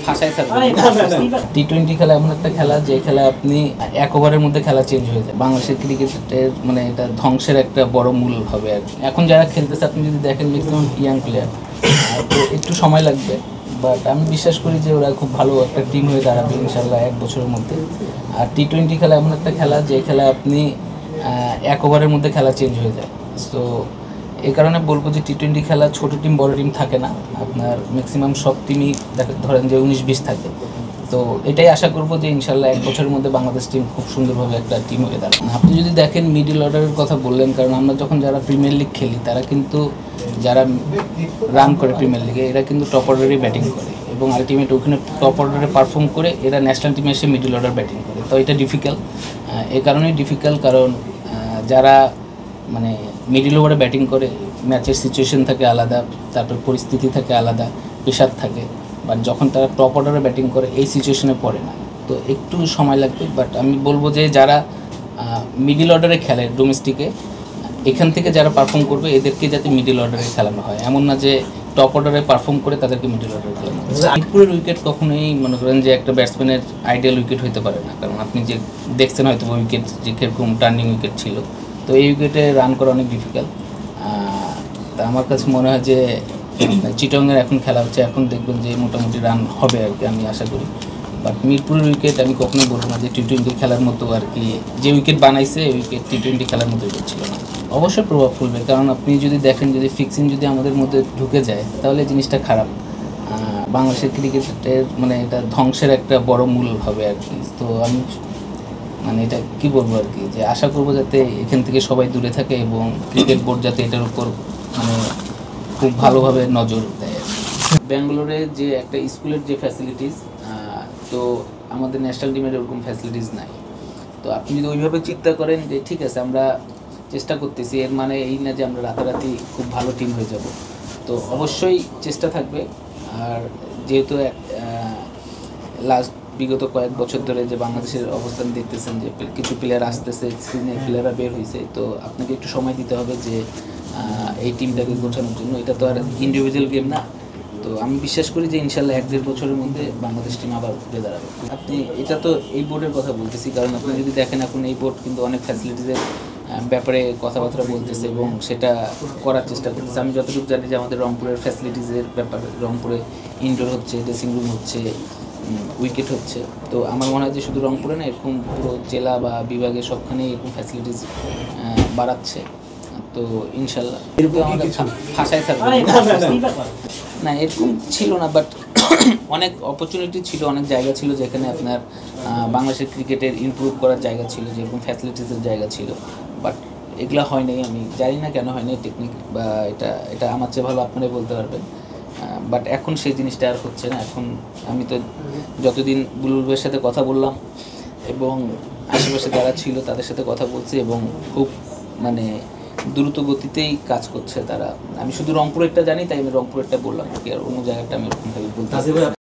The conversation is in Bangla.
ভাষায় থাকবে। টি-20 খেলা এমন একটা খেলা যে খেলা আপনি এক ওভারের মধ্যে খেলা চেঞ্জ হয়ে যায়। বাংলাদেশের ক্রিকেটের মানে এটা ধ্বংসের একটা বড় মূল হবে আর এখন যারা খেলতেছে আপনি যদি দেখেন ম্যাক্সিমাম ইয়াং প্লেয়ার, তো একটু সময় লাগবে, বাট আমি বিশ্বাস করি যে ওরা খুব ভালো একটা টিম হয়ে দাঁড়াবে ইনশাল্লাহ এক বছরের মধ্যে। আর টি-20 খেলা এমন একটা খেলা যে খেলা আপনি এক ওভারের মধ্যে খেলা চেঞ্জ হয়ে যায়। সো এই কারণে বলবো যে টি-20 খেলা ছোটো টিম বড় টিম থাকে না, আপনার ম্যাক্সিমাম সব টিমই ধরেন যে 19-20 থাকে। তো এটাই আশা করব যে ইনশাল্লাহ এক বছরের মধ্যে বাংলাদেশ টিম খুব সুন্দরভাবে একটা টিম হয়ে দাঁড়াবে। আপনি যদি দেখেন মিডল অর্ডারের কথা বললেন, কারণ আমরা যখন যারা প্রিমিয়ার লিগ খেলি তারা কিন্তু যারা রান করে প্রিমিয়ার লিগে এরা কিন্তু টপ অর্ডারেই ব্যাটিং করে এবং আলটিমেট ওখানে টপ অর্ডারে পারফর্ম করে এরা ন্যাশনাল টিমে এসে মিডল অর্ডার ব্যাটিং করে। তো এটা ডিফিকাল্ট, এই কারণেই ডিফিকাল্ট কারণ যারা মানে মিডল ওভারে ব্যাটিং করে ম্যাচের সিচুয়েশন থাকে আলাদা, তারপর পরিস্থিতি থাকে আলাদা, প্রেশার থাকে, বাট যখন তারা টপ অর্ডারে ব্যাটিং করে এই সিচুয়েশনে পড়ে না, তো একটু সময় লাগবে। বাট আমি বলবো যে যারা মিডল অর্ডারে খেলে ডোমেস্টিকে, এখান থেকে যারা পারফর্ম করবে এদেরকে যাতে মিডল অর্ডারে খেলানো হয়, এমন না যে টপ অর্ডারে পারফর্ম করে তাদেরকে মিডল অর্ডারে খেলানো হয়। মিরপুরের উইকেট কখনোই মনে করেন যে একটা ব্যাটসম্যানের আইডিয়াল উইকেট হতে পারে না, কারণ আপনি যে দেখছেন হয়তো উইকেট যে কীরকম টার্নিং উইকেট ছিল, তো এই উইকেটে রান করা অনেক ডিফিকাল্ট। তা আমার কাছে মনে হয় যে চিটংয়ের এখন খেলা হচ্ছে, এখন দেখবেন যে মোটামুটি রান হবে আর কি, আমি আশা করি। বাট মিরপুরের উইকেট আমি কখনোই বলবো না যে টি-20 খেলার মতো আর কি, যে উইকেট বানাইছে এই উইকেট টি-20 খেলার মতো উইকেট ছিল না। অবশ্যই প্রভাব ফেলবে, কারণ আপনি যদি দেখেন যদি ফিক্সিং যদি আমাদের মধ্যে ঢুকে যায় তাহলে জিনিসটা খারাপ। বাংলাদেশের ক্রিকেটের মানে এটা ধ্বংসের একটা বড় মূল হবে আর কি। তো আমি মানে এটা কী বলবো আর কি, যে আশা করবো যাতে এখান থেকে সবাই দূরে থাকে এবং ক্রিকেট বোর্ড যাতে এটার উপর মানে খুব ভালোভাবে নজর দেয়। ব্যাঙ্গালোরে যে একটা স্কুলের যে ফ্যাসিলিটিস, তো আমাদের ন্যাশনাল টিমের ওরকম ফ্যাসিলিটিস নাই। তো আপনি যদি ওইভাবে চিন্তা করেন যে ঠিক আছে আমরা চেষ্টা করতেছি, এর মানে এই না যে আমরা রাতারাতি খুব ভালো টিম হয়ে যাব। তো অবশ্যই চেষ্টা থাকবে। আর যেহেতু বিগত কয়েক বছর ধরে যে বাংলাদেশের অবস্থান দেখতেছেন যে কিছু প্লেয়ার আসতেছে, সিনিয়র প্লেয়াররা বের হয়েছে, তো আপনাকে একটু সময় দিতে হবে যে এই টিমটাকে গোছানোর জন্য। এটা তো আর ইন্ডিভিজুয়াল গেম না। তো আমি বিশ্বাস করি যে ইনশাল্লাহ 1-1.5 বছরের মধ্যে বাংলাদেশ টিম আবার উঠে দাঁড়াবে। আপনি এটা তো এই বোর্ডের কথা বলতেছি, কারণ আপনি যদি দেখেন এখন এই বোর্ড কিন্তু অনেক ফ্যাসিলিটিসের ব্যাপারে কথাবার্তা বলতেছে এবং সেটা করার চেষ্টা করতেছে। আমি যতটুকু জানি যে আমাদের রংপুরের ফ্যাসিলিটিসের ব্যাপারে, রংপুরে ইনডোর হচ্ছে, ড্রেসিং রুম হচ্ছে, উইকেট হচ্ছে। তো আমার মনে হয় যে শুধু রংপুরে না, এরকম পুরো জেলা বা বিভাগে সবখানেই এরকম ফ্যাসিলিটিস বাড়াচ্ছে। তো ইনশাল্লাহ এরকম আমাদের ভাষায় থাকবে না, এরকম ছিল না, বাট অনেক অপরচুনিটি ছিল, অনেক জায়গা ছিল যেখানে আপনার বাংলাদেশের ক্রিকেটের ইমপ্রুভ করার জায়গা ছিল, যেরকম ফ্যাসিলিটিসের জায়গা ছিল, বাট এগুলো হয় নাই। আমি জানি না কেন হয় নাই, টেকনিক বা এটা আমার চেয়ে ভালো আপনারাই বলতে পারবেন। বাট এখন সেই জিনিসটা আর হচ্ছে না। এখন আমি তো যতদিন বুলবুলের সাথে কথা বললাম এবং আশেপাশে যারা ছিল তাদের সাথে কথা বলছি এবং খুব মানে দ্রুত গতিতেই কাজ করছে তারা। আমি শুধু রংপুরেরটা জানি, তাই আমি রংপুরেরটা বললাম আর কি, আর অন্য জায়গাটা আমি এরকমভাবে বলতে